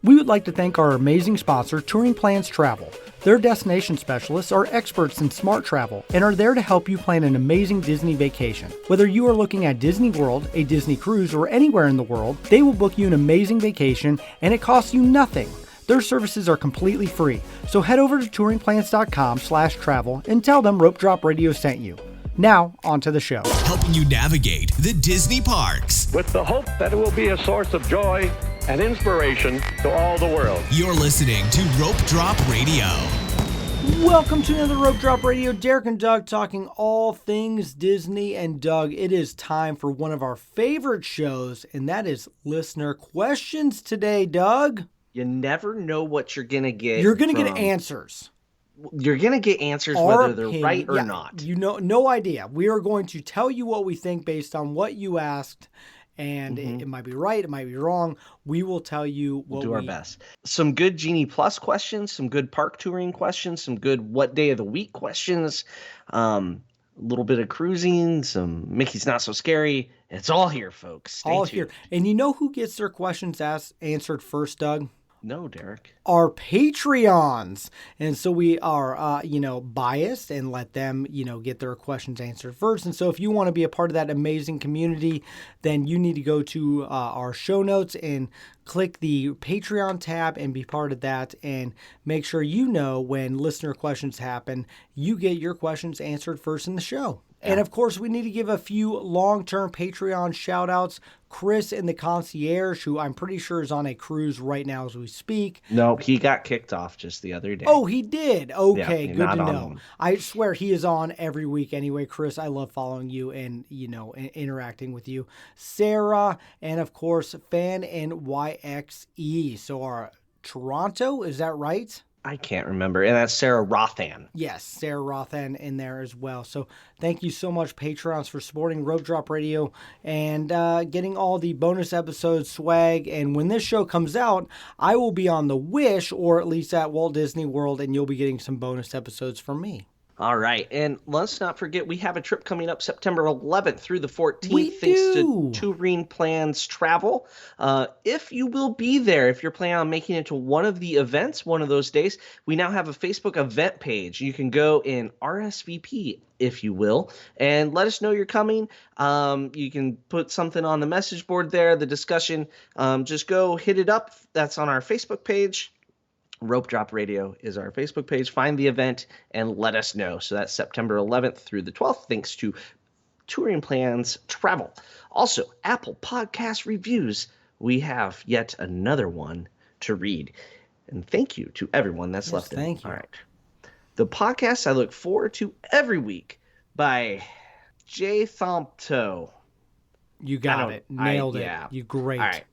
We would like to thank our amazing sponsor, Touring Plans Travel. Their destination specialists are experts in smart travel and are there to help you plan an amazing Disney vacation. Whether you are looking at Disney World, a Disney cruise, or anywhere in the world, they will book you an amazing vacation and it costs you nothing. Their services are completely free, so head over to touringplans.com/travel and tell them Rope Drop Radio sent you. Now, on to the show. Helping you navigate the Disney parks. With the hope that it will be a source of joy and inspiration to all the world. You're listening to Rope Drop Radio. Welcome to another Rope Drop Radio. Derek and Doug talking all things Disney. And Doug, it is time for one of our favorite shows, and that is Listener Questions today, Doug. You never know what you're going to get. You're going to get answers. You're going to get answers whether they're right or not. You know, no idea. We are going to tell you what we think based on what you asked, and it might be right, it might be wrong. We will tell you what we'll do our best. Some good Genie Plus questions, some good park touring questions, some good what day of the week questions, a little bit of cruising, some Mickey's Not So Scary. It's all here, folks. Stay tuned. Here. And you know who gets their questions answered first, Doug? No, Derek. Our Patreons. And so we are, biased and let them, get their questions answered first. And so if you want to be a part of that amazing community, then you need to go to our show notes and click the Patreon tab and be part of that. And make sure you know when listener questions happen, you get your questions answered first in the show. And of course, we need to give a few long-term Patreon shout-outs. Chris in the concierge, who I'm pretty sure is on a cruise right now as we speak. No, he got kicked off just the other day. Oh, he did? Okay, yeah, good to know. I swear he is on every week anyway. Chris, I love following you and, interacting with you. Sarah, and of course, Fan and YXE. So our Toronto, is that right? I can't remember. And that's Sarah Rothan. Yes, Sarah Rothan in there as well. So thank you so much, Patreons, for supporting Rope Drop Radio and getting all the bonus episodes swag. And when this show comes out, I will be on the Wish, or at least at Walt Disney World, and you'll be getting some bonus episodes from me. All right. And let's not forget, we have a trip coming up September 11th through the 14th. We thanks do. to Touring Plans Travel. If you will be there, if you're planning on making it to one of the events one of those days, we now have a Facebook event page. You can go in RSVP, if you will, and let us know you're coming. You can put something on the message board there, the discussion. Just go hit it up. That's on our Facebook page. Rope Drop Radio is our Facebook page. Find the event and let us know. So that's September 11th through the 12th, thanks to Touring Plans Travel. Also, Apple Podcast reviews. We have yet another one to read. And thank you to everyone that's left it. Thank you. All right. The podcast I look forward to every week by Jay Thompto. You got it. Nailed it. Yeah. You great. All right.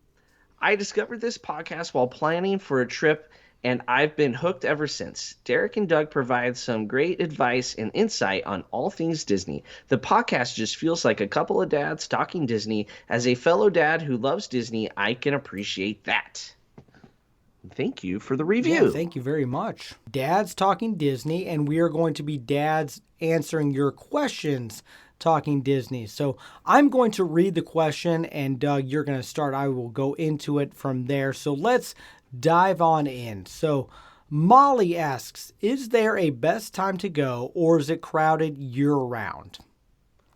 I discovered this podcast while planning for a trip, and I've been hooked ever since. Derek and Doug provide some great advice and insight on all things Disney. The podcast just feels like a couple of dads talking Disney. As a fellow dad who loves Disney, I can appreciate that. Thank you for the review. Yeah, thank you very much. Dads talking Disney, and we are going to be dads answering your questions talking Disney. So I'm going to read the question, and Doug, you're going to start. I will go into it from there. So let's dive on in. So Molly asks, is there a best time to go, or is it crowded year-round?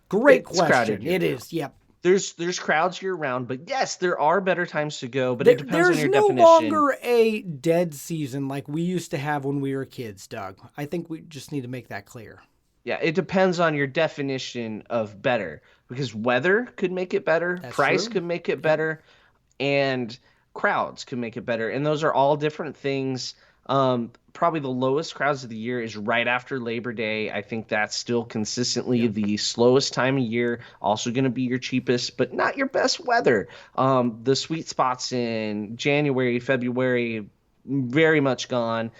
Great question. It is, yep. There's crowds year-round, but yes, there are better times to go, but it depends on your definition. There's no longer a dead season like we used to have when we were kids, Doug. I think we just need to make that clear. Yeah, it depends on your definition of better, because weather could make it better, price could make it better, and crowds can make it better. And those are all different things. Probably the lowest crowds of the year is right after Labor Day. I think that's still consistently the slowest time of year. Also going to be your cheapest, but not your best weather. The sweet spots in January, February, very much gone.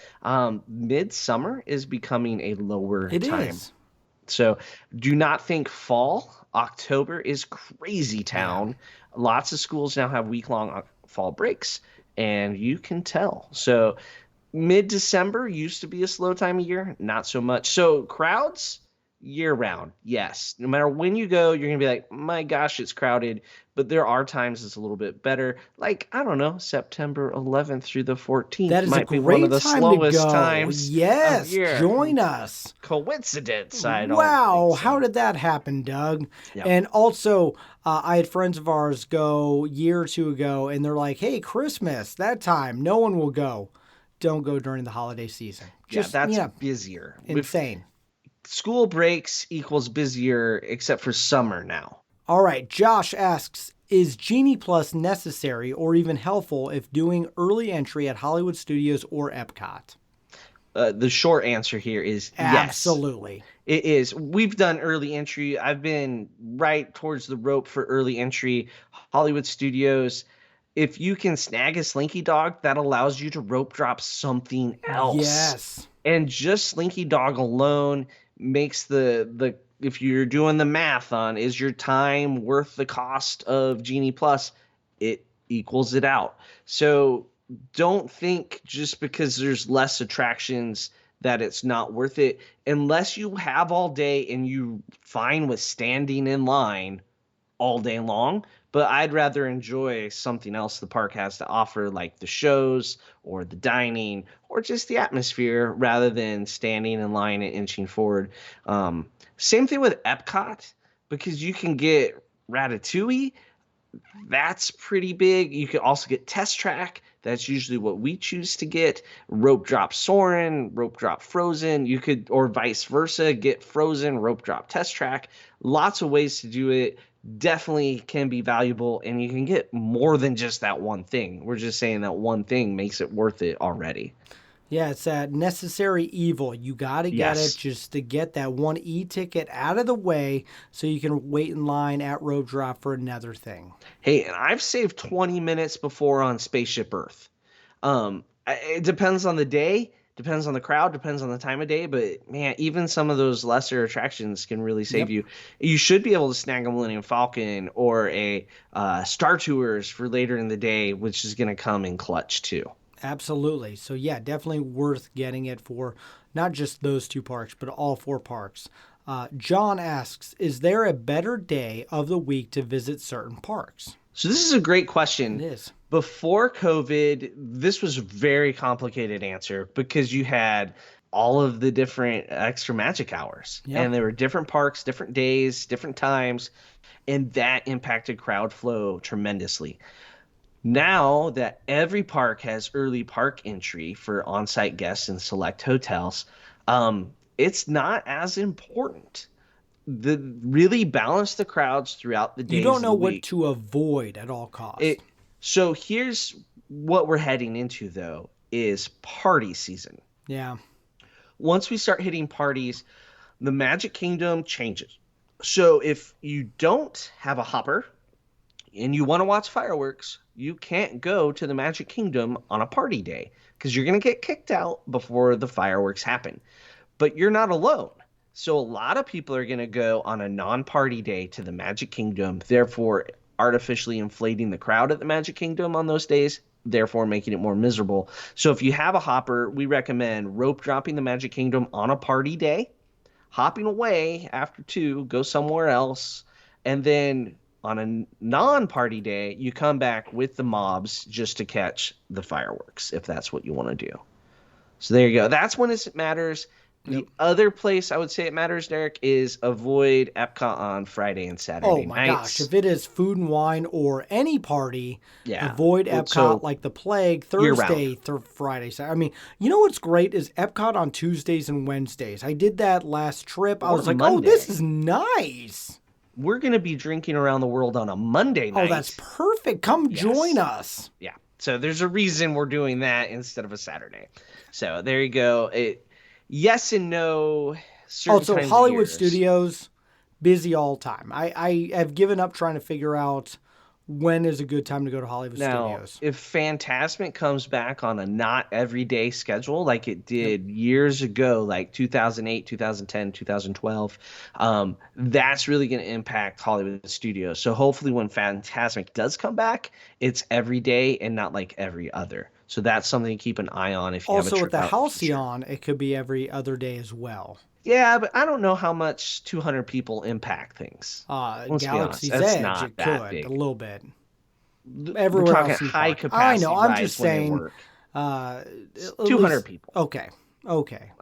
Midsummer is becoming a lower time. It is. So do not think fall. October is crazy town. Yeah. Lots of schools now have week-long fall breaks, and you can tell. So mid-December used to be a slow time of year, not so much. So crowds, year round, yes. No matter when you go, you're going to be like, my gosh, it's crowded. But there are times it's a little bit better. Like, I don't know, September 11th through the 14th That is a might be one of great the time to slowest go. times of Yes, year. join us. Coincidence, I don't Wow, think so. how did that happen, Doug? Yep. And also, I had friends of ours go a year or two ago, and they're like, hey, Christmas, that time, no one will go. Don't go during the holiday season. Just, that's busier. Insane. School breaks equals busier, except for summer now. All right, Josh asks, is Genie Plus necessary or even helpful if doing early entry at Hollywood Studios or Epcot? The short answer here is yes. Absolutely. It is. We've done early entry. I've been right towards the rope for early entry. Hollywood Studios. If you can snag a Slinky Dog, that allows you to rope drop something else. Yes. And just Slinky Dog alone makes the if you're doing the math on is your time worth the cost of Genie Plus, it equals it out. So don't think just because there's less attractions that it's not worth it, unless you have all day and you fine with standing in line all day long. But I'd rather enjoy something else the park has to offer, like the shows or the dining or just the atmosphere, rather than standing in line and inching forward. Same thing with Epcot, because you can get Ratatouille. That's pretty big. You can also get Test Track. That's usually what we choose to get. Rope Drop Soarin', Rope Drop Frozen. You could, or vice versa, get Frozen, Rope Drop Test Track. Lots of ways to do it. Definitely can be valuable, and you can get more than just that one thing. We're just saying that one thing makes it worth it already. Yeah, it's that necessary evil. You got to get it just to get that one e-ticket out of the way so you can wait in line at Rope Drop for another thing. Hey, and I've saved 20 minutes before on Spaceship Earth. It depends on the day, depends on the crowd, depends on the time of day, but man, even some of those lesser attractions can really save you. You should be able to snag a Millennium Falcon or a Star Tours for later in the day, which is going to come in clutch too. Absolutely. So yeah, definitely worth getting it for not just those two parks, but all four parks. John asks, is there a better day of the week to visit certain parks? So this is a great question. It is. Before COVID, this was a very complicated answer because you had all of the different extra magic hours. Yep. And there were different parks, different days, different times, and that impacted crowd flow tremendously. Now that every park has early park entry for on-site guests in select hotels, it's not as important. Really balance the crowds throughout the days. You don't know what to avoid at all costs. So here's what we're heading into, though, is party season. Yeah. Once we start hitting parties, the Magic Kingdom changes. So if you don't have a hopper and you want to watch fireworks, you can't go to the Magic Kingdom on a party day because you're going to get kicked out before the fireworks happen. But you're not alone. So a lot of people are going to go on a non-party day to the Magic Kingdom, therefore artificially inflating the crowd at the Magic Kingdom on those days, therefore making it more miserable. So if you have a hopper, we recommend rope dropping the Magic Kingdom on a party day, hopping away after 2, go somewhere else, and then on a non-party day, you come back with the mobs just to catch the fireworks, if that's what you want to do. So there you go. That's when it matters. The other place I would say it matters, Derek, is avoid Epcot on Friday and Saturday nights. Oh my gosh, if it is food and wine or any party, avoid Epcot like the plague Thursday, Friday, Saturday. I mean, you know what's great is Epcot on Tuesdays and Wednesdays. I did that last trip. I was like, oh, this is nice. We're going to be drinking around the world on a Monday night. Oh, that's perfect. Come join us. Yeah. So there's a reason we're doing that instead of a Saturday. So there you go. Yes and no. Also, Hollywood Studios, busy all time. I have given up trying to figure out when is a good time to go to Hollywood Studios. If Fantasmic comes back on a not everyday schedule like it did years ago, like 2008, 2010, 2012, that's really going to impact Hollywood Studios. So hopefully when Fantasmic does come back, it's every day and not like every other. So that's something to keep an eye on if you have a Also, trip with the out in the future. Halcyon, it could be every other day as well. Yeah, but I don't know how much 200 people impact things. Let's be honest, Galaxy's that's Edge, not it that could big. a little bit. We're Everywhere talking else in the high park. capacity I know. I'm rides just when they saying. work. At 200 least- people. Okay.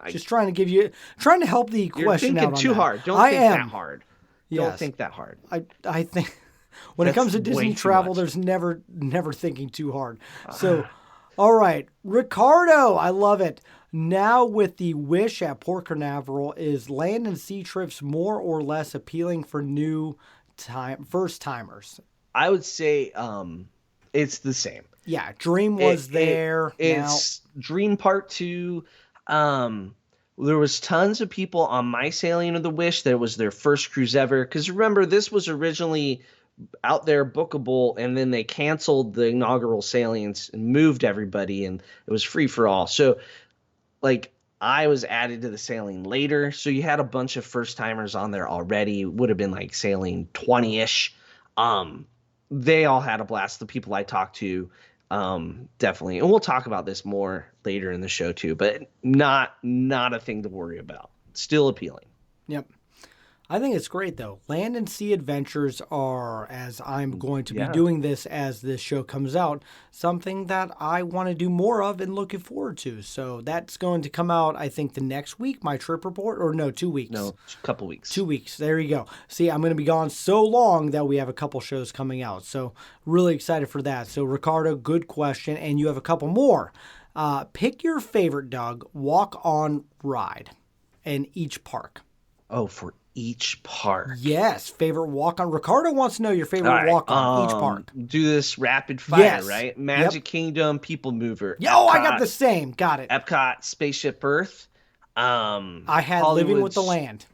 Just trying to help the You're question thinking out on too that. hard. Don't I think am. that hard. Don't Yes. think that hard. I think when it That's comes to way Disney too travel, much. there's never thinking too hard. So, all right, Ricardo, I love it. Now with the Wish at Port Canaveral, is land and sea trips more or less appealing for first timers? I would say it's the same. Yeah, Dream was there. It's Dream Part 2. There was tons of people on my sailing of the Wish that it was their first cruise ever. Because remember, this was originally out there bookable, and then they canceled the inaugural sailings and moved everybody, and it was free for all. So, like, I was added to the sailing later, so you had a bunch of first timers on there already. It would have been like sailing 20-ish. They all had a blast. The people I talked to, definitely, and we'll talk about this more later in the show too. But not a thing to worry about. Still appealing. Yep. I think it's great, though. Land and sea adventures are, as I'm going to be doing this as this show comes out, something that I want to do more of and looking forward to. So that's going to come out, I think, the next week, my trip report. Or no, 2 weeks. No, a couple weeks. 2 weeks. There you go. See, I'm going to be gone so long that we have a couple shows coming out. So really excited for that. So, Ricardo, good question. And you have a couple more. Pick your favorite, Doug, walk-on ride in each park. Oh, for each park. Yes, favorite walk-on. Ricardo wants to know your favorite walk-on each park. Do this rapid fire, Yes. right? Magic Kingdom, People Mover. Yo, I got the same. Got it. Epcot, Spaceship Earth. I had Living with the Land.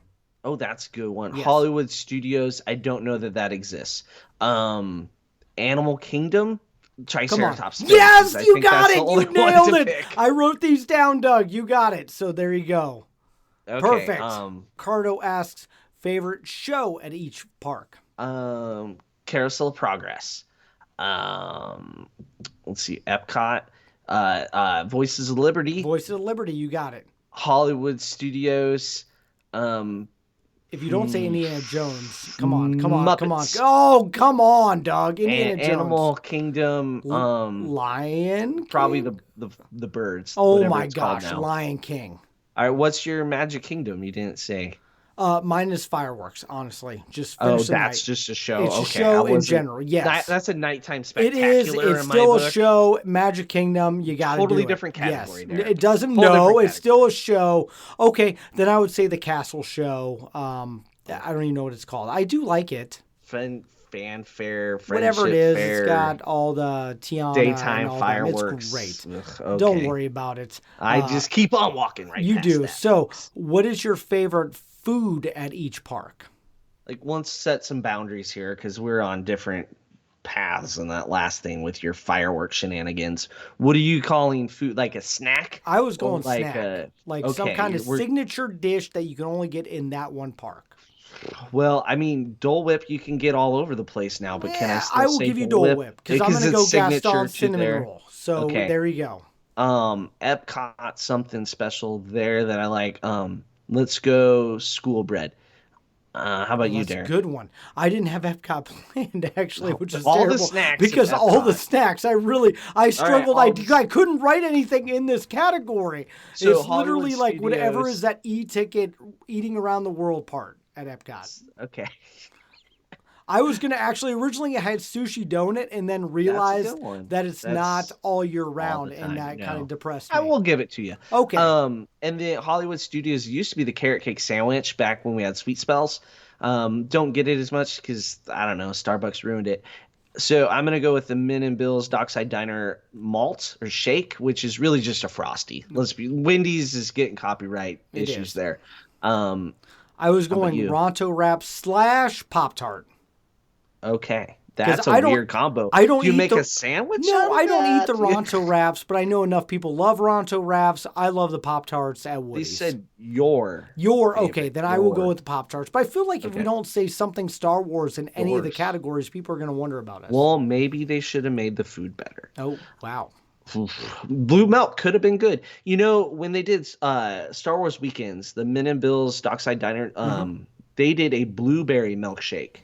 Oh, that's a good one. Yes. Hollywood Studios. I don't know that exists. Animal Kingdom. Triceratops. Space, Yes, I you think got that's it. the only You one nailed to it. pick. I wrote these down, Doug. You got it. So there you go. Okay, Perfect. Ricardo asks favorite show at each park. Carousel of Progress. Let's see. Epcot. Voices of Liberty. Voices of Liberty. You got it. Hollywood Studios. If you don't say Indiana Jones, come on. Muppets. Oh, come on, Doug. Indiana Jones. Animal Kingdom. Lion. Probably King? the birds. Oh my gosh, Lion King. All right, what's your Magic Kingdom? You didn't say. Mine is fireworks, honestly. Just that's the night. just a show. It's okay, a show in general. Yes, that's a nighttime it spectacular. is. It's still a show. Magic Kingdom. You got to totally do it. different category. Yes. There. It doesn't. Whole No, different it's still a show. Okay, then I would say the Castle Show. I don't even know what it's called. I do like it. Fanfare, whatever it is, fair, it's got all the Tiana daytime and all fireworks. That. It's great. Ugh, okay. Don't worry about it. I just keep on walking right. You past do. that. So, what is your favorite food at each park? Like, let's set some boundaries here because we're on different paths on that last thing with your fireworks shenanigans. What are you calling food? Like a snack? I was going like snack. Some kind of signature dish that you can only get in that one park. Well, I mean, Dole Whip you can get all over the place now, but can I still I will say give you Dole Whip because I'm going to go Gaston cinnamon roll. So there you go. Epcot, something special there that I like. Let's go school bread. How about you, Darren? That's a good one. I didn't have Epcot planned actually, which is all terrible. The snacks because all the snacks, I struggled. Right, I couldn't write anything in this category. So it's literally Hollywood like Studios. Whatever is that e-ticket eating around the world part at Epcot. Okay. I was going to originally I had Sushi Donut and then realized that it's not all year round and that kind of depressed me. I will give it to you. Okay. And the Hollywood Studios used to be the carrot cake sandwich back when we had sweet spells. Don't get it as much because, I don't know, Starbucks ruined it. So I'm going to go with the Min and Bill's Dockside Diner malt or shake, which is really just a Frosty. Wendy's is getting copyright issues there. I was going Ronto Wrap / Pop-Tart. Okay. That's a weird combo. Do you make a sandwich? No, I don't eat the Ronto Wraps, but I know enough people love Ronto Wraps. I love the Pop-Tarts at Woody's. They said your okay, then I will go with the Pop-Tarts. But I feel like if we don't say something Star Wars in any of the categories, people are going to wonder about us. Well, maybe they should have made the food better. Oh, wow. Blue milk could have been good. You know, when they did Star Wars weekends, the Min and Bill's Dockside Diner, they did a blueberry milkshake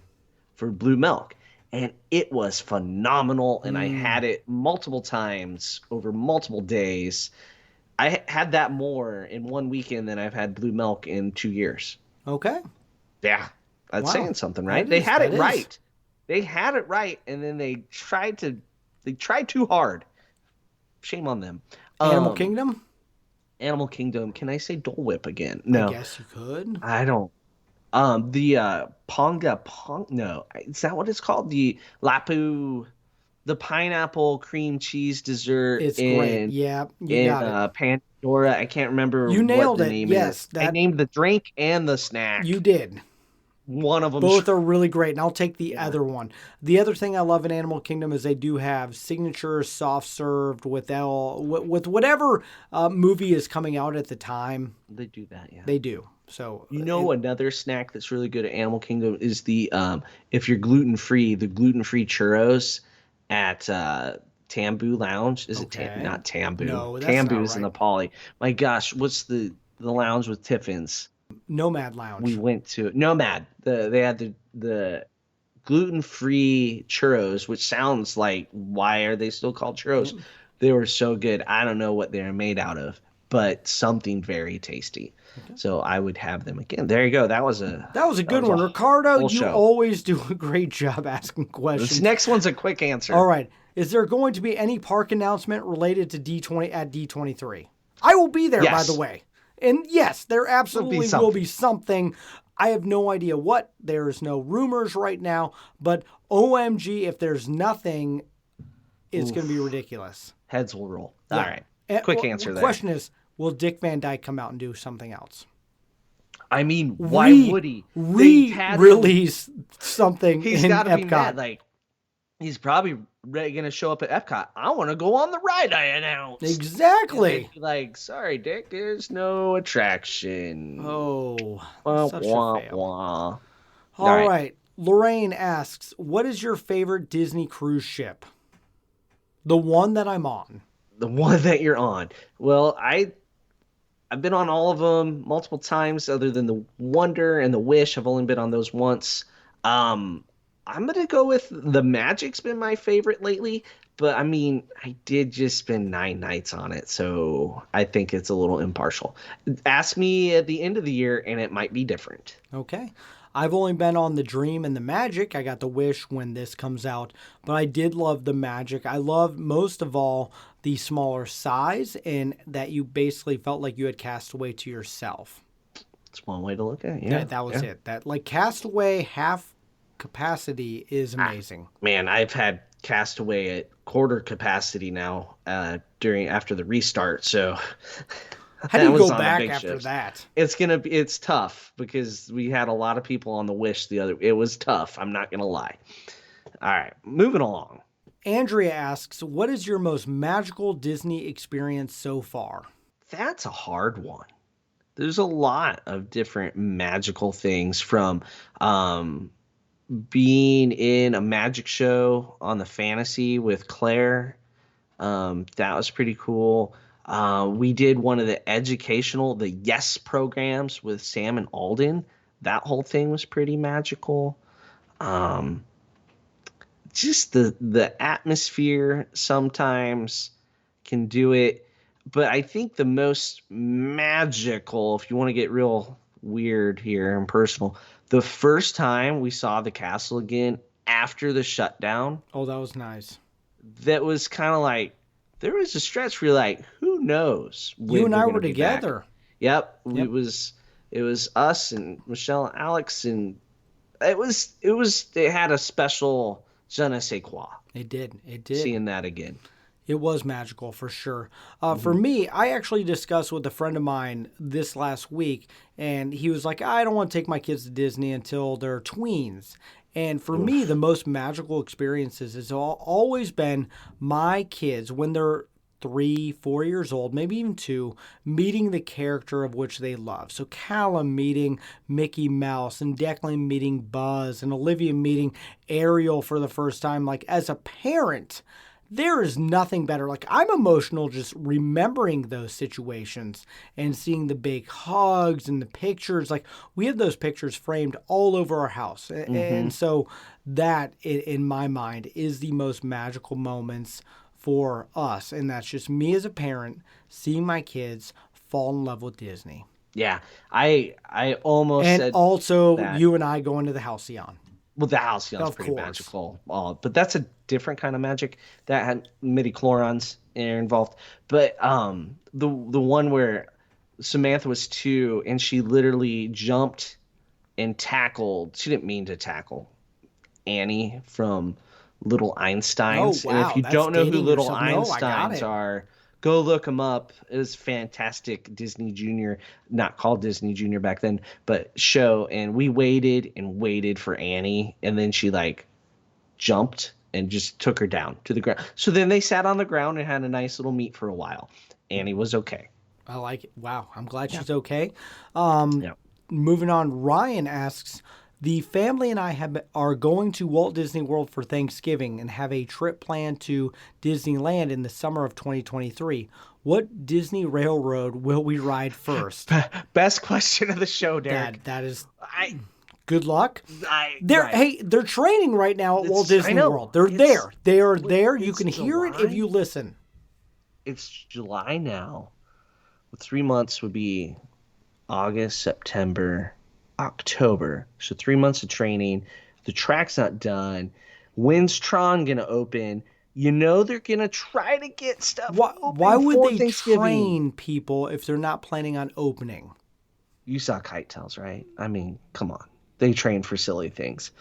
for blue milk, and it was phenomenal. And I had it multiple times over multiple days. I had that more in one weekend than I've had blue milk in 2 years. Okay. Yeah, that's saying something, right? That They is, had that it is. right. They had it right, and then they tried too hard. Shame on them. Animal Kingdom? Animal Kingdom. Can I say Dole Whip again? No. I guess you could. I don't. The Ponga Pong. No, is that what it's called? The Lapu, the pineapple cream cheese dessert. It's great. Yeah, you got it. Pandora. I can't remember. You nailed what the it. name Yes, is. I named the drink and the snack. You did. One of them. Both are really great, and I'll take the other one. The other thing I love in Animal Kingdom is they do have signature soft served with whatever movie is coming out at the time. They do that, yeah. They do. So another snack that's really good at Animal Kingdom is the if you're gluten free, the gluten free churros at Tambu Lounge. Is it not Tambu? No, that's Tambu not is in right. the Poly. My gosh, what's the lounge with Tiffins? Nomad Lounge. We went to Nomad. They had the gluten free churros, which sounds like, why are they still called churros? Yep. They were so good. I don't know what they're made out of, but something very tasty. Okay. So I would have them again. There you go. That was a good one, Ricardo. You show. Always do a great job asking questions. This next one's a quick answer. All right. Is there going to be any park announcement related to D20 at D23? I will be there, by the way. And yes, there absolutely will be something. I have no idea what. There's no rumors right now, but OMG, if there's nothing, it's going to be ridiculous. Heads will roll. Yeah. All right. Quick answer there. The question is, will Dick Van Dyke come out and do something else? I mean, why would he? Release something He's in got to Epcot. be mad. Like, he's probably going to show up at Epcot. I want to go on the ride I announced. Exactly. Like, sorry, Dick, there's no attraction. Oh, such a fail. All right. Lorraine asks, what is your favorite Disney cruise ship? The one that I'm on. The one that you're on. Well, I've been on all of them multiple times, other than the Wonder and the Wish. I've only been on those once. I'm going to go with the Magic's been my favorite lately, but I mean, I did just spend 9 nights on it, so I think it's a little impartial. Ask me at the end of the year, and it might be different. Okay. I've only been on the Dream and the Magic. I got the Wish when this comes out, but I did love the Magic. I loved most of all the smaller size, and that you basically felt like you had Castaway to yourself. That's one way to look at it. Yeah, that was it. That, like, Castaway half capacity is amazing. Man, I've had Castaway at quarter capacity now after the restart, so how do you go back after that? It's tough because we had a lot of people on the Wish it was tough, I'm not gonna lie. All right, moving along. Andrea asks, what is your most magical Disney experience so far? That's a hard one. There's a lot of different magical things, from being in a magic show on the Fantasy with Claire. That was pretty cool. We did one of the the Yes programs with Sam and Alden. That whole thing was pretty magical. Just the atmosphere sometimes can do it. But I think the most magical, if you want to get real weird here and personal, the first time we saw the castle again after the shutdown. Oh, that was nice. That was kind of like, there was a stretch where you're like, who knows? You and I were together. Yep. It was us and Michelle and Alex, and it had a special je ne sais quoi. It did. Seeing that again. It was magical for sure. For me, I actually discussed with a friend of mine this last week, and he was like, I don't want to take my kids to Disney until they're tweens. And for me, the most magical experiences has always been my kids, when they're 3, 4 years old, maybe even 2, meeting the character of which they love. So Callum meeting Mickey Mouse, and Declan meeting Buzz, and Olivia meeting Ariel for the first time. Like, as a parent, there is nothing better. Like, I'm emotional just remembering those situations and seeing the big hugs and the pictures. Like, we have those pictures framed all over our house. And so that, in my mind, is the most magical moments for us. And that's just me as a parent seeing my kids fall in love with Disney. Yeah, I almost and said also that. You and I going to the Halcyon. Well, the Halcyon's pretty magical, but that's a different kind of magic that had midi-chlorians involved. But the one where Samantha was 2 and she literally jumped and tackled. She didn't mean to tackle Annie from Little Einsteins. Oh, wow, and if you that's don't know who dating Little yourself. No, I got Einsteins it. are, go look them up. It was fantastic Disney Junior, not called Disney Junior back then, but show. And we waited and waited for Annie, and then she like jumped and just took her down to the ground. So then they sat on the ground and had a nice little meet for a while. Annie was okay. I like it. Wow, I'm glad she's okay. Yeah. Moving on, Ryan asks, the family and I are going to Walt Disney World for Thanksgiving and have a trip planned to Disneyland in the summer of 2023. What Disney Railroad will we ride first? Best question of the show, Derek. That is... Good luck. Right. Hey, they're training right now at Walt Disney World. They're there. They are there. You can hear it if you listen. It's July now. 3 months would be August, September, October. So 3 months of training. The track's not done. When's Tron gonna open? You know they're gonna try to get stuff. Why would they train people if they're not planning on opening? You saw Kite Tales, right? I mean, come on. They train for silly things.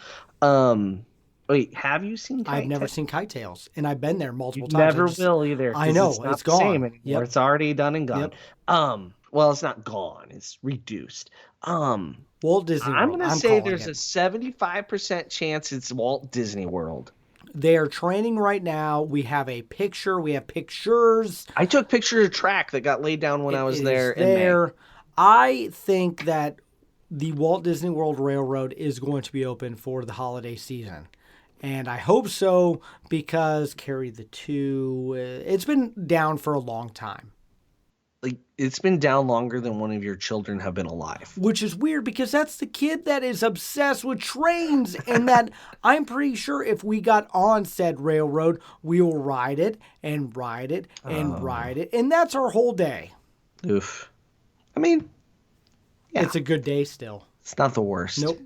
Wait, have you seen Kite Tales? I've never seen Kite Tales, and I've been there multiple times. Never will either. I know, it's gone. Same anymore. Yep. It's already done and gone. Yep. Well, it's not gone. It's reduced. Walt Disney World. I'm going to say there's a 75% chance it's Walt Disney World. They are training right now. We have a picture. We have pictures. I took pictures of track that got laid down when I was there. I think that the Walt Disney World Railroad is going to be open for the holiday season. And I hope so because Carry the Two, it's been down for a long time. Like, it's been down longer than one of your children have been alive. Which is weird because that's the kid that is obsessed with trains. And that I'm pretty sure if we got on said railroad, we will ride it and ride it and ride it. And that's our whole day. Oof. I mean, yeah. It's a good day still. It's not the worst. Nope.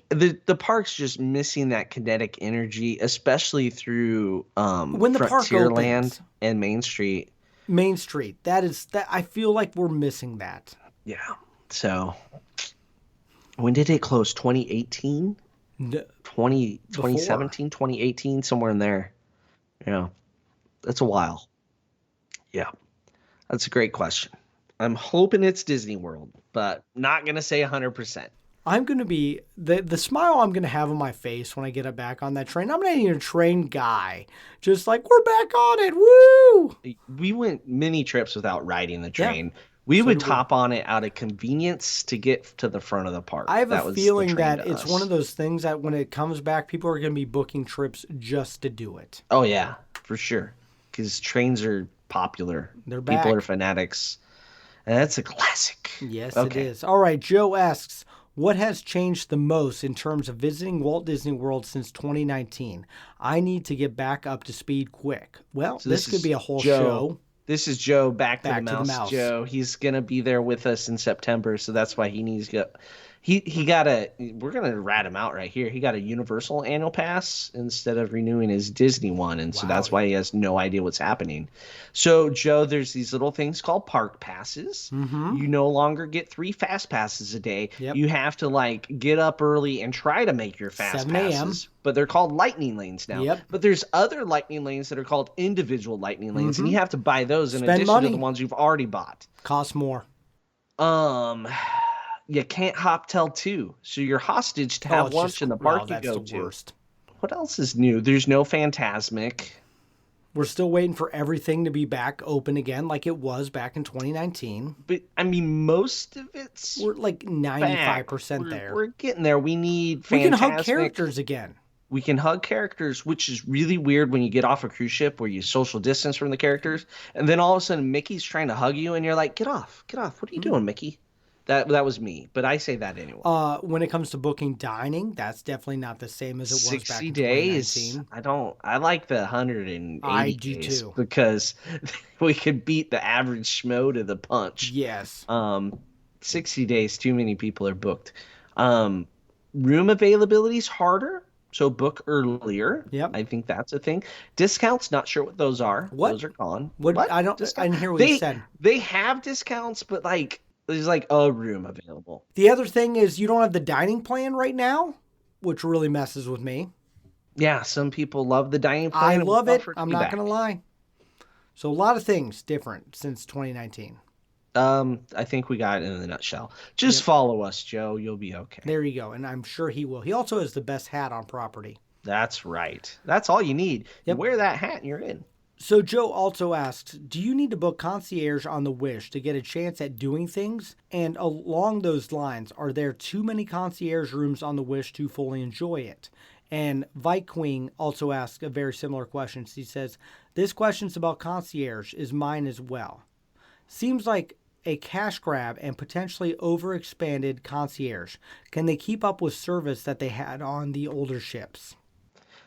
The park's just missing that kinetic energy, especially through when the Frontierland and Main Street. Main Street. That I feel like we're missing that. Yeah. So when did it close? 2018? 2017, 2018, somewhere in there. Yeah. That's a while. Yeah. That's a great question. I'm hoping it's Disney World, but not going to say 100%. I'm going to be, the smile I'm going to have on my face when I get back on that train, I'm not even a train guy. Just like, we're back on it, woo! We went many trips without riding the train. Yeah. We would hop on it out of convenience to get to the front of the park. I have a feeling that it's one of those things that when it comes back, people are going to be booking trips just to do it. Oh, yeah, for sure. Because trains are popular. They're back. People are fanatics. And that's a classic. Yes, it is. All right, Joe asks, what has changed the most in terms of visiting Walt Disney World since 2019? I need to get back up to speed quick. Well, so this could be a whole show. This is Joe, back to the mouse. Joe. He's going to be there with us in September, so that's why he needs to go. He got we're going to rat him out right here. He got a Universal annual pass instead of renewing his Disney one, and so that's why he has no idea what's happening. So, Joe, there's these little things called park passes. Mm-hmm. You no longer get 3 fast passes a day. Yep. You have to, get up early and try to make your fast passes. But they're called lightning lanes now. Yep. But there's other lightning lanes that are called individual lightning lanes, and you have to buy those in addition to the ones you've already bought. Cost more. You can't hop till 2, so you're hostage to have lunch in the park you go to. Worst. What else is new? There's no Fantasmic. We're still waiting for everything to be back open again like it was back in 2019. But, I mean, most of it's We're like 95% there. We're getting there. We need Fantasmic. We can hug characters again. We can hug characters, which is really weird when you get off a cruise ship where you social distance from the characters, and then all of a sudden Mickey's trying to hug you, and you're like, get off, get off. What are you doing, Mickey? That was me, but I say that anyway. When it comes to booking dining, that's definitely not the same as it was back 60 in days. 2019. I like the 180 I do days too. because we could beat the average schmo to the punch. Yes. 60 days, too many people are booked. Room availability is harder, so book earlier. Yep. I think that's a thing. Discounts, not sure what those are. What? Those are gone. What? I didn't hear what you said. They have discounts, but like there's like a room available. The other thing is you don't have the dining plan right now, which really messes with me. Yeah, some people love the dining plan. I love it. I'm not going to lie. So a lot of things different since 2019. I think we got it in a nutshell. Just follow us, Joe. You'll be okay. There you go. And I'm sure he will. He also has the best hat on property. That's right. That's all you need. You wear that hat and you're in. So Joe also asked, do you need to book concierge on the Wish to get a chance at doing things? And along those lines, are there too many concierge rooms on the Wish to fully enjoy it? And Vike Queen also asked a very similar question. She says, this question's about concierge is mine as well. Seems like a cash grab and potentially overexpanded concierge. Can they keep up with service that they had on the older ships?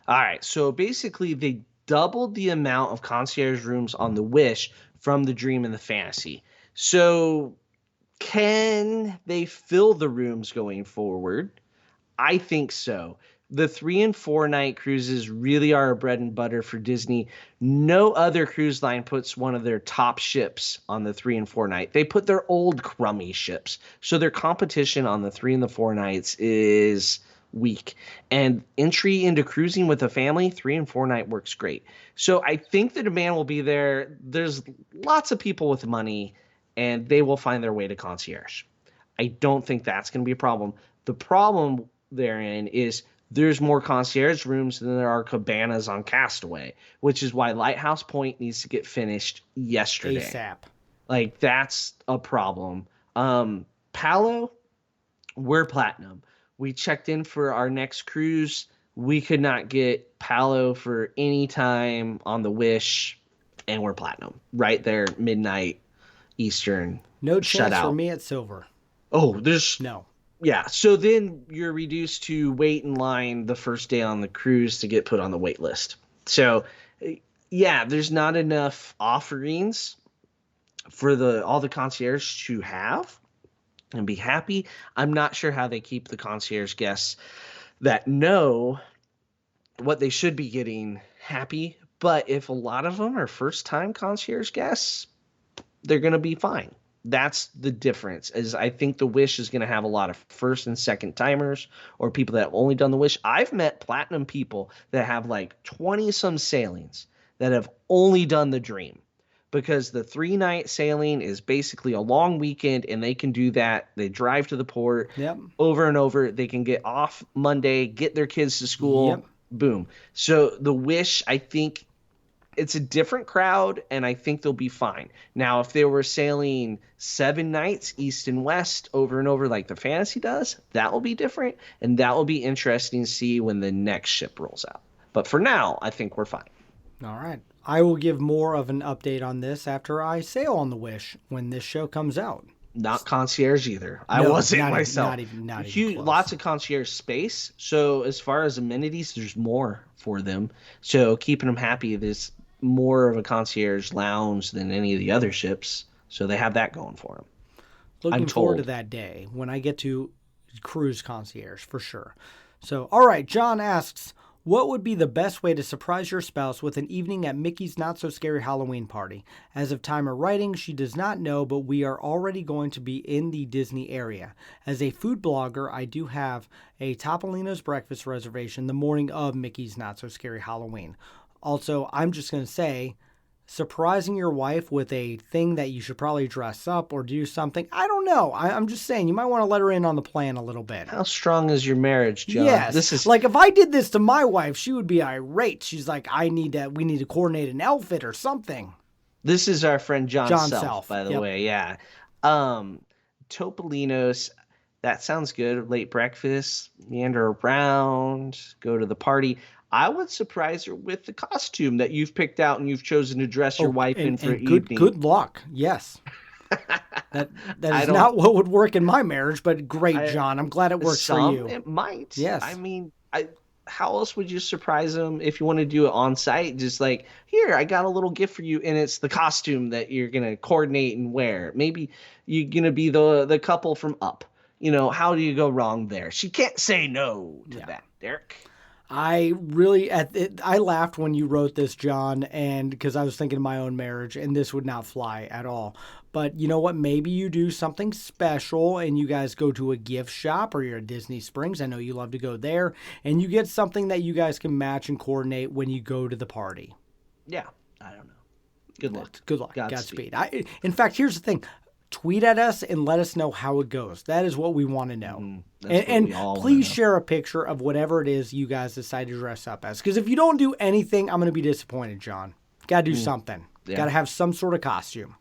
All right. So basically they doubled the amount of concierge rooms on the Wish from the Dream and the Fantasy. So can they fill the rooms going forward? I think so. The 3 and 4 night cruises really are a bread and butter for Disney. No other cruise line puts one of their top ships on the 3 and 4 night. They put their old crummy ships. So their competition on the 3 and the 4 nights is weak. And entry into cruising with a family, 3 and 4 night works great. So I think the demand will be there. There's lots of people with money and they will find their way to concierge. I don't think that's going to be a problem. The problem therein is there's more concierge rooms than there are cabanas on Castaway, which is why Lighthouse Point needs to get finished yesterday. ASAP. Like, that's a problem. Palo, we're platinum. We checked in for our next cruise. We could not get Palo for any time on the Wish, and we're platinum. Right there, midnight Eastern. No chance shutout. for me at Silver. Oh, there's... No. Yeah, so then you're reduced to wait in line the first day on the cruise to get put on the wait list. So, yeah, there's not enough offerings for all the concierge to have and be happy. I'm not sure how they keep the concierge guests that know what they should be getting happy. But if a lot of them are first-time concierge guests, they're going to be fine. That's the difference. Is I think the Wish is going to have a lot of first and second timers or people that have only done the Wish. I've met platinum people that have like 20 some sailings that have only done the Dream because the 3-night sailing is basically a long weekend and they can do that. They drive to the port over and over. They can get off Monday, get their kids to school. Boom. So the Wish, I think, it's a different crowd, and I think they'll be fine. Now, if they were sailing 7 nights east and west over and over like the Fantasy does, that will be different, and that will be interesting to see when the next ship rolls out. But for now, I think we're fine. All right. I will give more of an update on this after I sail on the Wish when this show comes out. Not concierge either. I wasn't myself. Not even close. Lots of concierge space. So as far as amenities, there's more for them. So keeping them happy, there's more of a concierge lounge than any of the other ships. So they have that going for them. Looking forward to that day when I get to cruise concierge for sure. So, all right, John asks, what would be the best way to surprise your spouse with an evening at Mickey's Not So Scary Halloween Party? As of time of writing, she does not know, but we are already going to be in the Disney area. As a food blogger, I do have a Topolino's breakfast reservation the morning of Mickey's Not So Scary Halloween. Also, I'm just going to say, surprising your wife with a thing that you should probably dress up or do something. I don't know. I'm just saying, you might want to let her in on the plan a little bit. How strong is your marriage, John? Yes. This is like if I did this to my wife, she would be irate. She's like, we need to coordinate an outfit or something. This is our friend John Self, by the Yep. way. Yeah. Topolino's, that sounds good. Late breakfast, meander around, go to the party. I would surprise her with the costume that you've picked out and you've chosen to dress your wife in for and good evening. luck. Yes. That I is don't- not what would work in my marriage, but great, John. I'm glad it works for you. It might. Yes. I mean, how else would you surprise them if you want to do it on site? Just like, here, I got a little gift for you, and it's the costume that you're gonna coordinate and wear. Maybe you're gonna be the couple from Up. You know, how do you go wrong there? She can't say no to that, Derek. I laughed when you wrote this, John, and because I was thinking of my own marriage, and this would not fly at all. But you know what? Maybe you do something special and you guys go to a gift shop, or you're at Disney Springs. I know you love to go there, and you get something that you guys can match and coordinate when you go to the party. Yeah, I don't know. Good luck. Good luck. Godspeed. In fact, here's the thing. Tweet at us and let us know how it goes. That is what we want to know. And please share a picture of whatever it is you guys decide to dress up as. Because if you don't do anything, I'm going to be disappointed, John. Got to do something. Yeah. Got to have some sort of costume.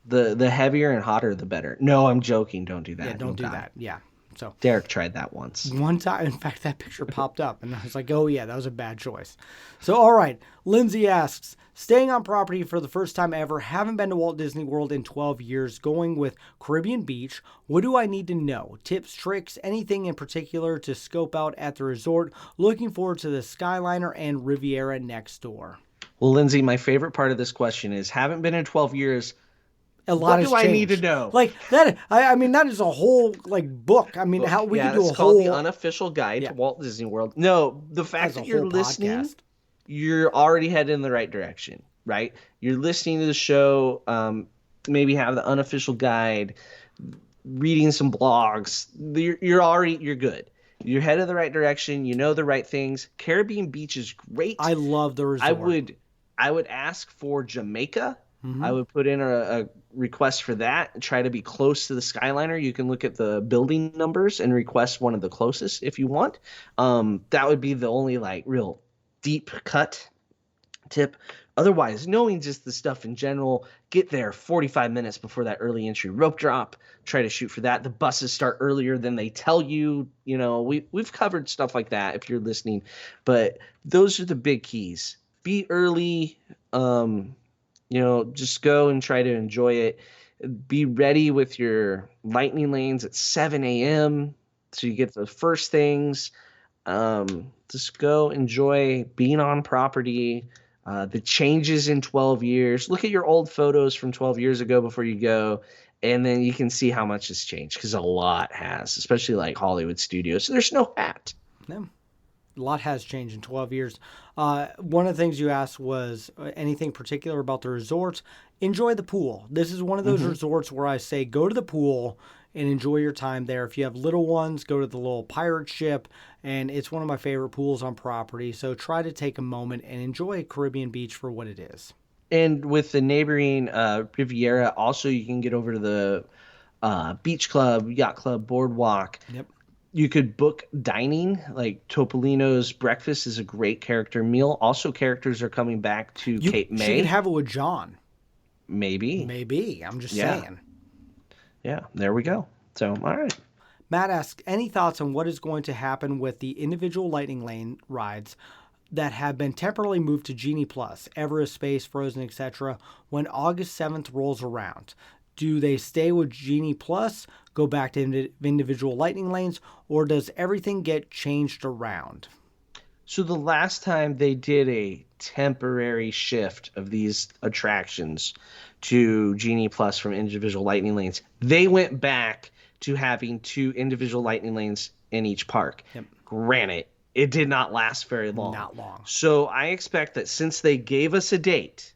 The heavier and hotter, the better. No, I'm joking. Don't do that. Yeah, don't do that. Yeah. So Derek tried that once. One time. In fact, that picture popped up, and I was like, oh, yeah, that was a bad choice. So, all right. Lindsay asks, staying on property for the first time ever, haven't been to Walt Disney World in 12 years, going with Caribbean Beach. What do I need to know? Tips, tricks, anything in particular to scope out at the resort? Looking forward to the Skyliner and Riviera next door. Well, Lindsay, my favorite part of this question is, haven't been in 12 years. What do I need to know? Like that, I mean, that is a whole book. I mean, how we could do a whole. It's called The Unofficial Guide to Walt Disney World. No, the fact that you're listening, podcast. You're already headed in the right direction, right? You're listening to the show, maybe have the unofficial guide, reading some blogs. You're good. You're headed in the right direction. You know the right things. Caribbean Beach is great. I love the resort. I would ask for Jamaica. I would put in a request for that and try to be close to the Skyliner. You can look at the building numbers and request one of the closest if you want. That would be the only real deep cut tip. Otherwise, knowing just the stuff in general, get there 45 minutes before that early entry rope drop. Try to shoot for that. The buses start earlier than they tell you. You know, we've covered stuff like that if you're listening. But those are the big keys. Be early. Just go and try to enjoy it. Be ready with your lightning lanes at 7 a.m. so you get the first things. Just go enjoy being on property. The changes in 12 years. Look at your old photos from 12 years ago before you go, and then you can see how much has changed, because a lot has, especially Hollywood studios. So there's no hat. No. A lot has changed in 12 years. One of the things you asked was anything particular about the resorts. Enjoy the pool. This is one of those resorts where I say go to the pool and enjoy your time there. If you have little ones, go to the little pirate ship, and it's one of my favorite pools on property. So try to take a moment and enjoy Caribbean Beach for what it is. And with the neighboring Riviera, also you can get over to the beach club, yacht club, boardwalk. Yep. You could book dining, like Topolino's breakfast is a great character meal. Also, characters are coming back to Cape May. You could have it with John. Maybe. I'm just saying. Yeah, there we go. So, all right. Matt asks, any thoughts on what is going to happen with the individual lightning lane rides that have been temporarily moved to Genie Plus, Everest, Space, Frozen, etc. when August 7th rolls around? Do they stay with Genie Plus, go back to individual lightning lanes, or does everything get changed around? So the last time they did a temporary shift of these attractions to Genie Plus from individual lightning lanes, they went back to having 2 individual lightning lanes in each park. Yep. Granted, it did not last very long. Not long. So I expect that since they gave us a date,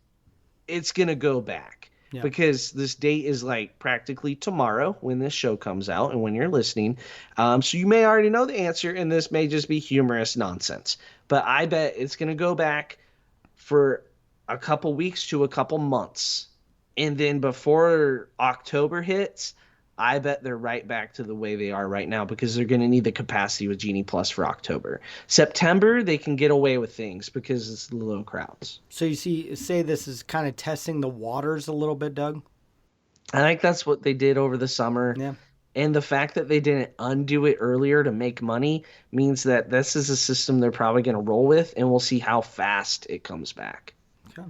it's going to go back. Yeah. Because this date is practically tomorrow when this show comes out and when you're listening. So you may already know the answer, and this may just be humorous nonsense. But I bet it's going to go back for a couple weeks to a couple months. And then before October hits, I bet they're right back to the way they are right now, because they're going to need the capacity with Genie Plus for October. September, they can get away with things because it's the low crowds. So you say this is kind of testing the waters a little bit, Doug? I think that's what they did over the summer. Yeah. And the fact that they didn't undo it earlier to make money means that this is a system they're probably going to roll with, and we'll see how fast it comes back. Okay.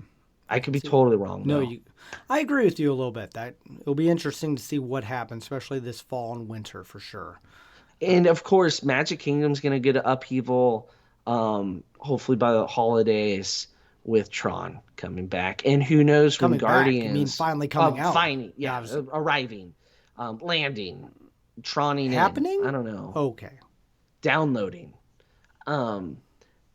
I could be totally wrong, though. No, I agree with you a little bit. That it'll be interesting to see what happens, especially this fall and winter for sure. And of course, Magic Kingdom's going to get an upheaval, hopefully by the holidays, with Tron coming back. And who knows when Guardians... Back. I mean, finally coming out. Finally, yeah, arriving, landing, Troning happening? I don't know. Okay. Downloading. And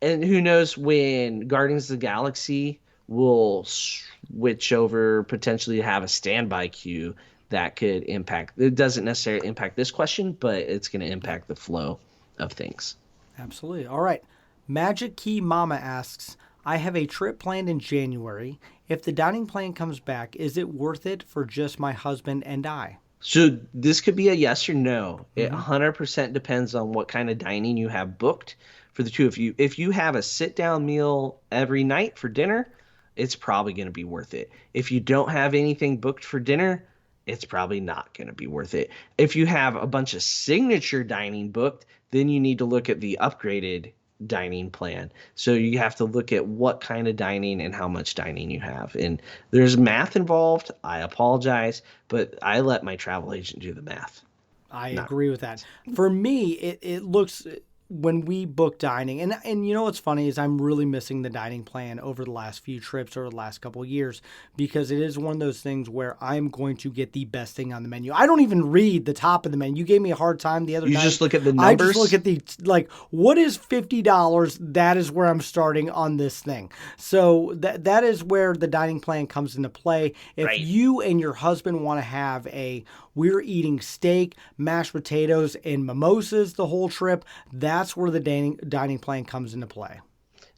who knows when Guardians of the Galaxy will switch over, potentially have a standby queue that could impact. It doesn't necessarily impact this question, but it's going to impact the flow of things. Absolutely. All right. Magic Key Mama asks, I have a trip planned in January. If the dining plan comes back, is it worth it for just my husband and I? So this could be a yes or no. It 100% depends on what kind of dining you have booked for the two of you. If you have a sit-down meal every night for dinner, it's probably going to be worth it. If you don't have anything booked for dinner, it's probably not going to be worth it. If you have a bunch of signature dining booked, then you need to look at the upgraded dining plan. So you have to look at what kind of dining and how much dining you have. And there's math involved. I apologize, but I let my travel agent do the math. I agree with that. For me, it looks... when we book dining, and you know what's funny is I'm really missing the dining plan over the last few trips or the last couple of years, because it is one of those things where I'm going to get the best thing on the menu. I don't even read the top of the menu. You gave me a hard time the other night. You just look at the numbers? I just look at the, like, what is $50? That is where I'm starting on this thing. So that is where the dining plan comes into play. If you and your husband want to have we're eating steak, mashed potatoes, and mimosas the whole trip, that's where the dining plan comes into play.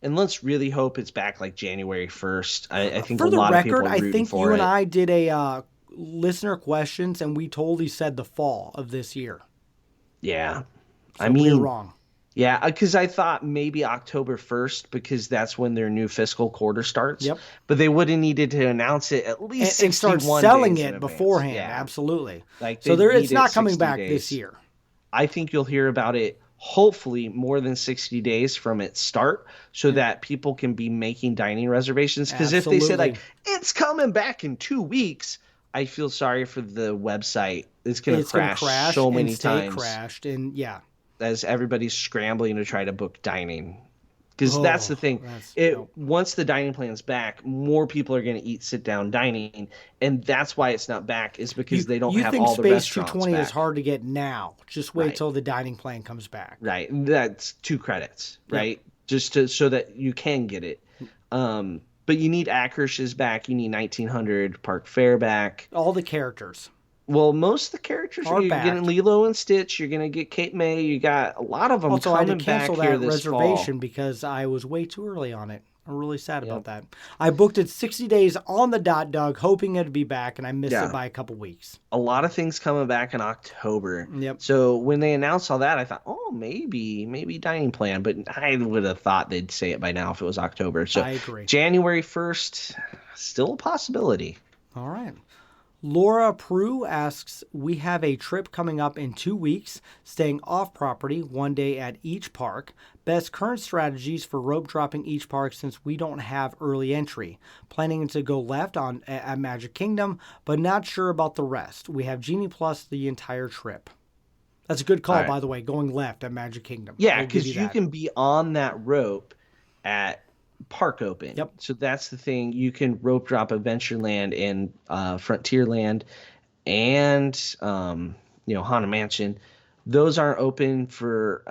And let's really hope it's back like January 1st. I think for a lot record, of people are rooting I think for you it. and I did a listener questions, and we totally said the fall of this year. Yeah. So I mean, we're wrong. Yeah, because I thought maybe October 1st, because that's when their new fiscal quarter starts. Yep. But they would have needed to announce it at least and start 61 selling days in it advance. beforehand. Yeah. Absolutely. Like so it's not coming 60 back days. this year. I think you'll hear about it hopefully more than 60 days from its start, so that people can be making dining reservations. Because if they said like it's coming back in 2 weeks, I feel sorry for the website. It's going to crash so many times. Crashed, and yeah. As everybody's scrambling to try to book dining. Because that's the thing. Once the dining plan's back, more people are going to eat sit-down dining, and that's why it's not back, is because they don't have all the restaurants back. You think Space 220 is hard to get now. Just wait till the dining plan comes back. Right. That's 2 credits, right? Just so that you can get it. But you need Akersh's back. You need 1900 Park Fair back. All the characters. Well, most of the characters you're getting Lilo and Stitch. You're gonna get Cape May. You got a lot of them also, coming I had to cancel back here that this reservation fall. because I was way too early on it. I'm really sad about that. I booked it 60 days on the dot, Doug, hoping it'd be back, and I missed it by a couple weeks. A lot of things coming back in October. Yep. So when they announced all that, I thought, oh, maybe dining plan, but I would have thought they'd say it by now if it was October. So I agree. January 1st, still a possibility. All right. Laura Prue asks, we have a trip coming up in 2 weeks, staying off property, 1 day at each park. Best current strategies for rope dropping each park since we don't have early entry. Planning to go left at Magic Kingdom, but not sure about the rest. We have Genie Plus the entire trip. That's a good call, by the way, going left at Magic Kingdom. Yeah, because you can be on that rope at Park Open. Yep. So that's the thing. You can rope drop Adventureland and Frontierland and Haunted Mansion. Those aren't open for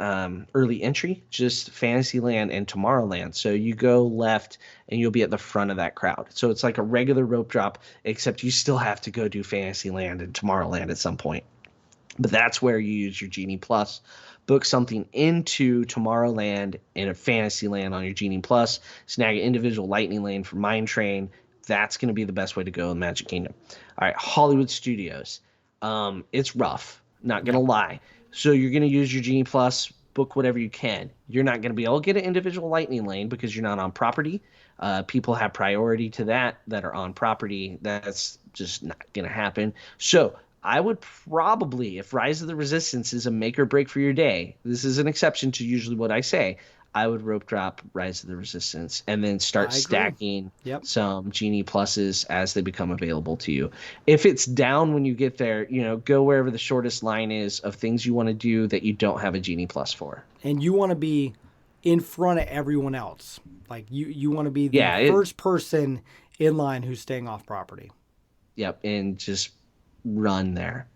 early entry, just Fantasyland and Tomorrowland. So you go left and you'll be at the front of that crowd. So it's like a regular rope drop, except you still have to go do Fantasyland and Tomorrowland at some point. But that's where you use your Genie Plus. Book something into Tomorrowland and a Fantasyland on your Genie Plus. Snag an individual Lightning Lane for Mine Train. That's going to be the best way to go in Magic Kingdom. All right, Hollywood Studios. It's rough, not going to lie. So you're going to use your Genie Plus, book whatever you can. You're not going to be able to get an individual Lightning Lane because you're not on property. People have priority to that are on property. That's just not going to happen. So I would probably, if Rise of the Resistance is a make or break for your day, this is an exception to usually what I say, I would rope drop Rise of the Resistance and then start stacking some Genie Pluses as they become available to you. If it's down when you get there, go wherever the shortest line is of things you want to do that you don't have a Genie Plus for. And you want to be in front of everyone else. Like you want to be the first person in line who's staying off property. Yep, and just run there.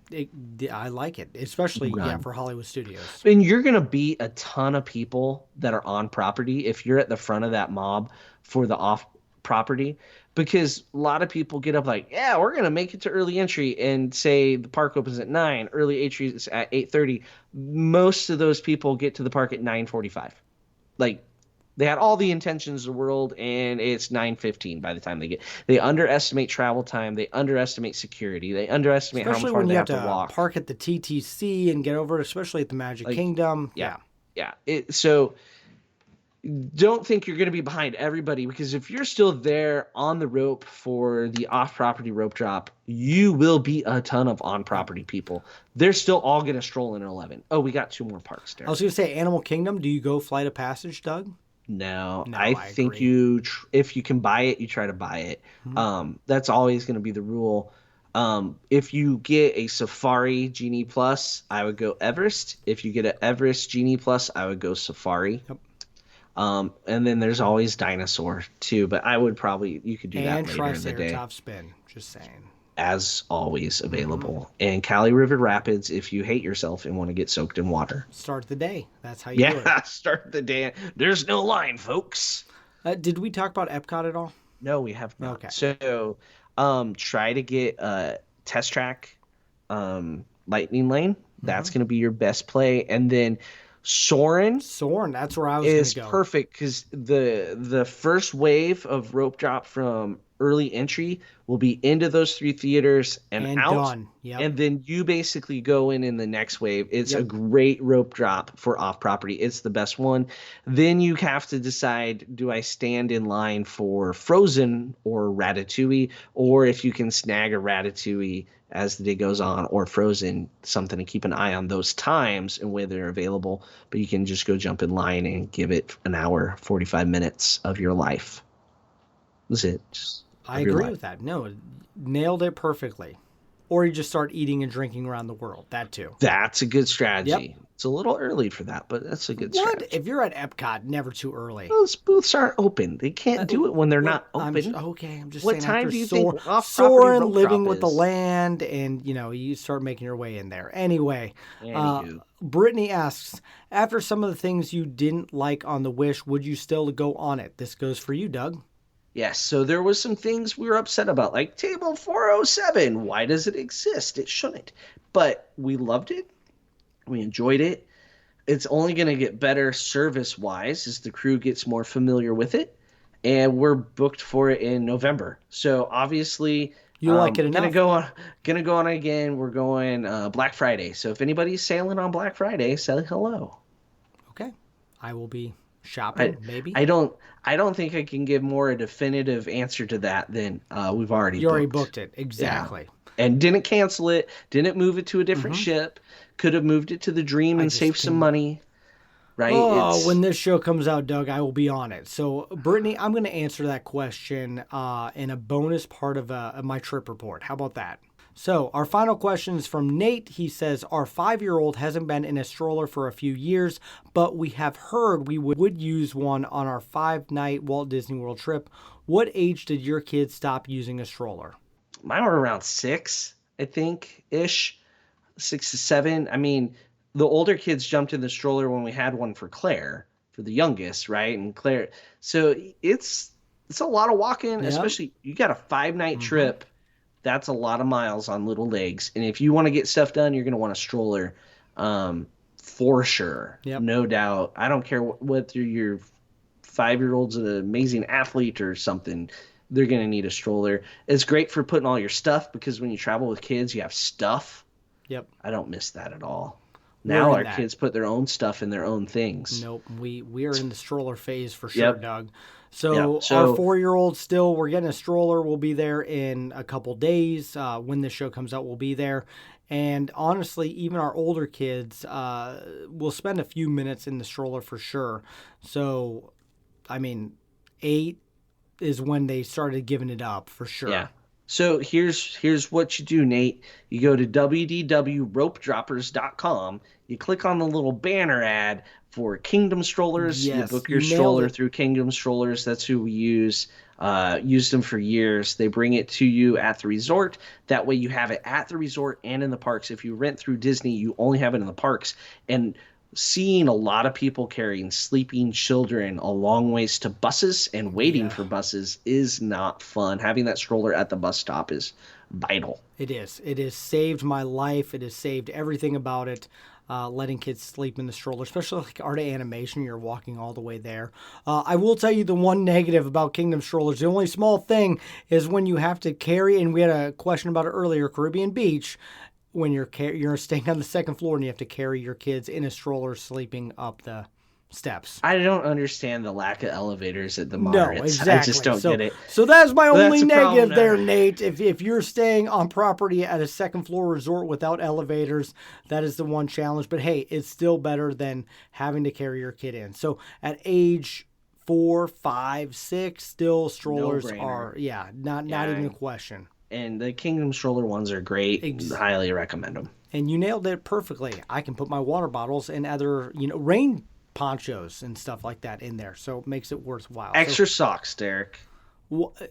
I like it, especially for Hollywood Studios. And you're going to beat a ton of people that are on property if you're at the front of that mob for the off property, because a lot of people get up like, yeah, we're going to make it to early entry, and say the park opens at 9, early entry is at 8:30. Most of those people get to the park at 9:45. Like, they had all the intentions of the world, and it's 9:15 by the time they get. They underestimate travel time. They underestimate security. They underestimate how much far they have to walk. Park at the TTC and get over, especially at the Magic Kingdom. Yeah. So don't think you're going to be behind everybody, because if you're still there on the rope for the off-property rope drop, you will beat a ton of on-property people. They're still all going to stroll in at 11. Oh, we got 2 more parks there. I was going to say Animal Kingdom. Do you go Flight of Passage, Doug? No, I think if you can buy it, you try to buy it. Mm-hmm. That's always going to be the rule. If you get a Safari Genie Plus, I would go Everest. If you get an Everest Genie Plus, I would go Safari. Yep. And then there's always Dinosaur too, but I would you could do that later in the day. And Top Spin, just saying. As always available. And Cali River Rapids if you hate yourself and want to get soaked in water. Start the day. That's how you do it. Yeah, start the day. There's no line, folks. Did we talk about Epcot at all? No, we have not. Okay. So try to get Test Track Lightning Lane. That's going to be your best play. And then Soarin', that's where I was going to go. Is perfect, because the first wave of rope drop from early entry will be into those 3 theaters and out. Done. Yep. And then you basically go in the next wave. It's a great rope drop for off property. It's the best one. Then you have to decide, do I stand in line for Frozen or Ratatouille? Or if you can snag a Ratatouille as the day goes on, or Frozen, something to keep an eye on those times and where they're available. But you can just go jump in line and give it an hour, 45 minutes of your life. That's it. I agree with that. No, nailed it perfectly. Or you just start eating and drinking around the world. That too. That's a good strategy. Yep. It's a little early for that, but that's a good strategy. If you're at Epcot, never too early. Those booths aren't open. They can't do it when they're not open. I'm just what saying. Time do you think Soarin', living with the land, and you start making your way in there. Anyway, Brittany asks, after some of the things you didn't like on the Wish, would you still go on it? This goes for you, Doug. Yes, so there was some things we were upset about, like Table 407. Why does it exist? It shouldn't. But we loved it. We enjoyed it. It's only going to get better service-wise as the crew gets more familiar with it. And we're booked for it in November. So obviously, you like it enough. Gonna go on again. We're going Black Friday. So if anybody's sailing on Black Friday, say hello. Okay, I will be shopping. Maybe I don't think I can give more a definitive answer to that than we've already. You already booked it, exactly. Yeah. And didn't cancel it. Didn't move it to a different ship. Could have moved it to the Dream and saved some money. Right? Oh, when this show comes out, Doug, I will be on it. So, Brittany, I'm going to answer that question in a bonus part of my trip report. How about that? So, our final question is from Nate. He says, our 5-year-old hasn't been in a stroller for a few years, but we have heard we would use one on our 5-night Walt Disney World trip. What age did your kids stop using a stroller? Mine were around 6, I think, ish. 6 to 7. I mean, the older kids jumped in the stroller when we had one for Claire, for the youngest, right? And Claire. So it's a lot of walking, especially you got a 5-night trip. That's a lot of miles on little legs. And if you want to get stuff done, you're going to want a stroller for sure. Yep. No doubt. I don't care whether your 5-year-old's an amazing athlete or something. They're going to need a stroller. It's great for putting all your stuff, because when you travel with kids, you have stuff. Yep. I don't miss that at all. Now our kids put their own stuff in their own things. Nope, we are in the stroller phase for sure, Doug. So, Yep. our 4-year-old still, we're getting a stroller. We'll be there in a couple days. When this show comes out, we'll be there. And honestly, even our older kids will spend a few minutes in the stroller for sure. So, I mean, 8 is when they started giving it up for sure. Yeah. So here's what you do, Nate. You go to www.ropedroppers.com. You click on the little banner ad for Kingdom Strollers. Yes, you book your stroller through Kingdom Strollers. That's who we use. Used them for years. They bring it to you at the resort. That way you have it at the resort and in the parks. If you rent through Disney, you only have it in the parks. And seeing a lot of people carrying sleeping children a long ways to buses and waiting for buses is not fun. Having that stroller at the bus stop is vital. It is. It has saved my life. It has saved everything about it. Letting kids sleep in the stroller, especially like Art of Animation, you're walking all the way there. I will tell you the one negative about Kingdom Strollers. The only small thing is when you have to carry, and we had a question about it earlier, Caribbean Beach, when you're staying on the second floor and you have to carry your kids in a stroller sleeping up the steps. I don't understand the lack of elevators at the No, Marriott. exactly. I just don't get it. So that's my only That's a negative problem there, there. Nate. If you're staying on property at a second floor resort without elevators, that is the one challenge. But hey, it's still better than having to carry your kid in. So at age 4, 5, 6, still strollers are not even a question. And the Kingdom Stroller ones are great. Highly recommend them. And you nailed it perfectly. I can put my water bottles and other, rain ponchos and stuff like that in there, so it makes it worthwhile. Extra socks, Derek.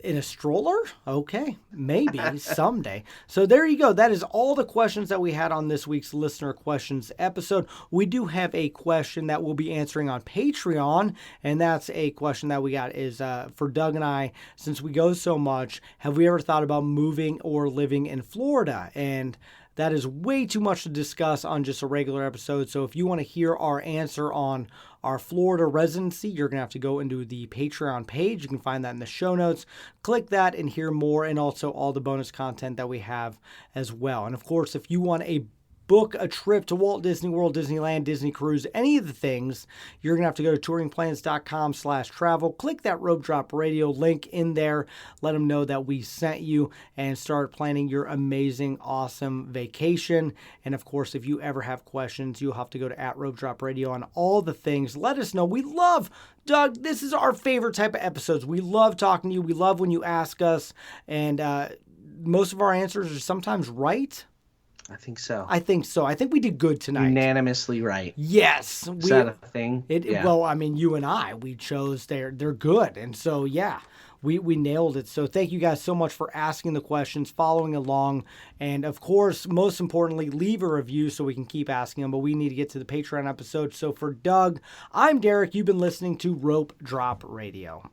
In a stroller? Okay, maybe someday. So there you go. That is all the questions that we had on this week's Listener Questions episode. We do have a question that we'll be answering on Patreon, and that's a question that we got is for Doug and I. Since we go so much, have we ever thought about moving or living in Florida? And that is way too much to discuss on just a regular episode. So if you want to hear our answer on our Florida residency, you're going to have to go into the Patreon page. You can find that in the show notes. Click that and hear more, and also all the bonus content that we have as well. And of course, if you want a book a trip to Walt Disney World, Disneyland, Disney Cruise, any of the things, you're going to have to go to touringplans.com/travel. Click that Rope Drop Radio link in there. Let them know that we sent you and start planning your amazing, awesome vacation. And of course, if you ever have questions, you'll have to go to @RopeDropRadio on all the things. Let us know. We love, Doug, this is our favorite type of episodes. We love talking to you. We love when you ask us. And most of our answers are sometimes right. I think so. I think we did good tonight. Unanimously right. Yes. Is that a thing? Yeah. Well, I mean, you and I, we chose they're good. And so, yeah, we nailed it. So thank you guys so much for asking the questions, following along. And, of course, most importantly, leave a review so we can keep asking them. But we need to get to the Patreon episode. So for Doug, I'm Derek. You've been listening to Rope Drop Radio.